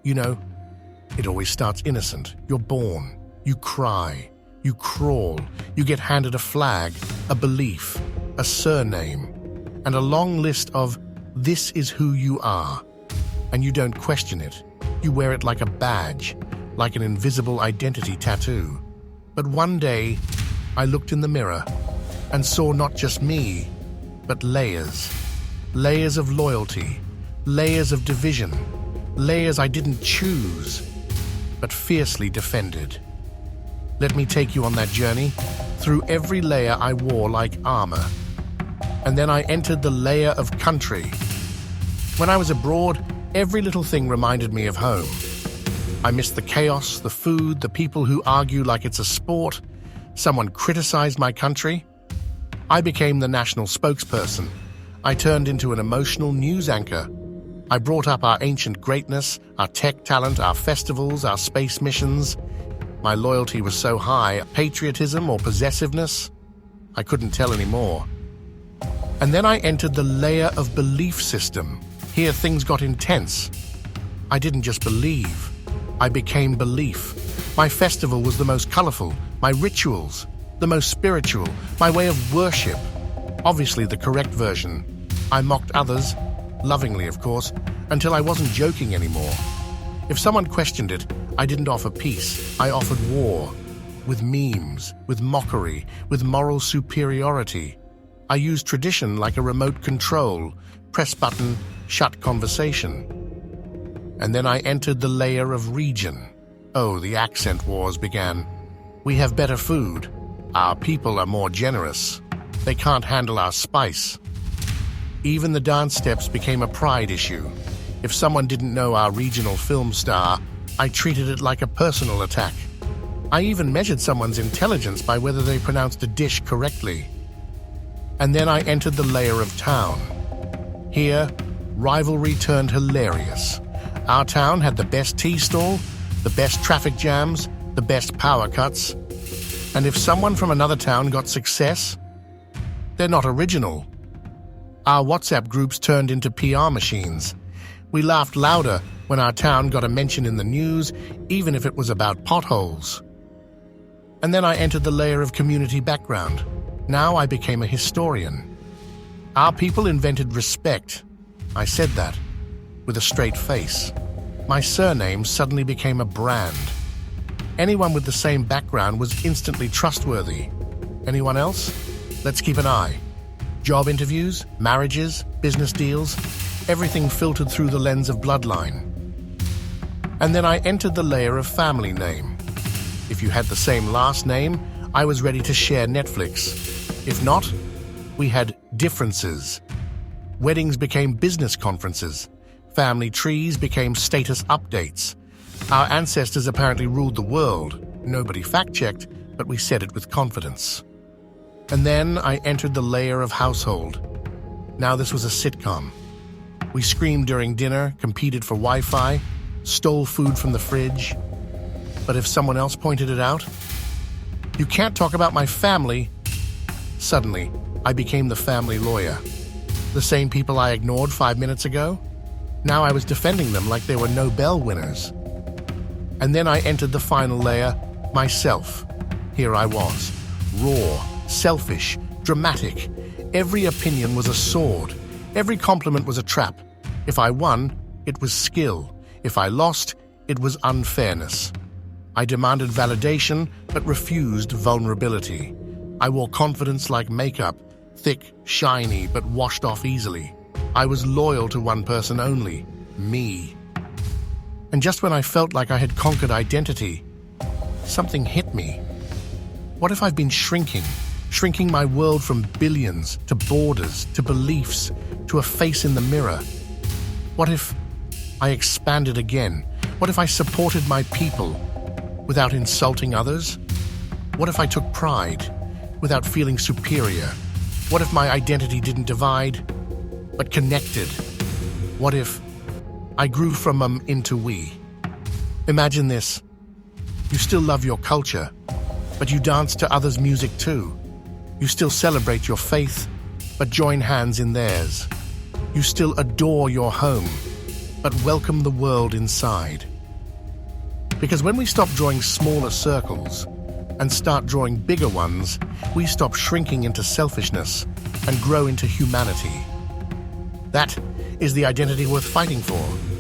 You know, it always starts innocent. You're born, you cry, you crawl, you get handed a flag, a belief, a surname, and a long list of "this is who you are." And you don't question it. You wear it like a badge, like an invisible identity tattoo. But one day, I looked in the mirror and saw not just me, but layers. Layers of loyalty, layers of division, layers I didn't choose, but fiercely defended. Let me take you on that journey. Through every layer I wore like armor. And then I entered the layer of country. When I was abroad, every little thing reminded me of home. I missed the chaos, the food, the people who argue like it's a sport. Someone criticized my country. I became the national spokesperson. I turned into an emotional news anchor. I brought up our ancient greatness, our tech talent, our festivals, our space missions. My loyalty was so high, patriotism or possessiveness, I couldn't tell anymore. And then I entered the layer of belief system. Here things got intense. I didn't just believe, I became belief. My festival was the most colorful, my rituals, the most spiritual, my way of worship. Obviously the correct version. I mocked others, lovingly of course, until I wasn't joking anymore. If someone questioned it, I didn't offer peace, I offered war. With memes, with mockery, with moral superiority. I used tradition like a remote control, press button, shut conversation. And then I entered the layer of region. Oh, the accent wars began. We have better food. Our people are more generous. They can't handle our spice. Even the dance steps became a pride issue. If someone didn't know our regional film star, I treated it like a personal attack. I even measured someone's intelligence by whether they pronounced a dish correctly. And then I entered the layer of town. Here, rivalry turned hilarious. Our town had the best tea stall, the best traffic jams, the best power cuts. And if someone from another town got success, they're not original. Our WhatsApp groups turned into PR machines. We laughed louder when our town got a mention in the news, even if it was about potholes. And then I entered the layer of community background. Now I became a historian. Our people invented respect. I said that, with a straight face. My surname suddenly became a brand. Anyone with the same background was instantly trustworthy. Anyone else? Let's keep an eye. Job interviews, marriages, business deals, everything filtered through the lens of bloodline. And then I entered the layer of family name. If you had the same last name, I was ready to share Netflix. If not, we had differences. Weddings became business conferences. Family trees became status updates. Our ancestors apparently ruled the world. Nobody fact-checked, but we said it with confidence. And then I entered the layer of household. Now this was a sitcom. We screamed during dinner, competed for Wi-Fi, stole food from the fridge. But if someone else pointed it out, "You can't talk about my family," suddenly, I became the family lawyer. The same people I ignored 5 minutes ago, now I was defending them like they were Nobel winners. And then I entered the final layer, myself. Here I was, raw, selfish, dramatic. Every opinion was a sword. Every compliment was a trap. If I won, it was skill. If I lost, it was unfairness. I demanded validation, but refused vulnerability. I wore confidence like makeup, thick, shiny, but washed off easily. I was loyal to one person only, me. And just when I felt like I had conquered identity, something hit me. What if I've been shrinking my world from billions to borders to beliefs to a face in the mirror? What if I expanded again? What if I supported my people without insulting others? What if I took pride without feeling superior? What if my identity didn't divide, but connected? What if I grew from into we? Imagine this. You still love your culture, but you dance to others' music too. You still celebrate your faith, but join hands in theirs. You still adore your home, but welcome the world inside. Because when we stop drawing smaller circles and start drawing bigger ones, we stop shrinking into selfishness and grow into humanity. That is the identity worth fighting for.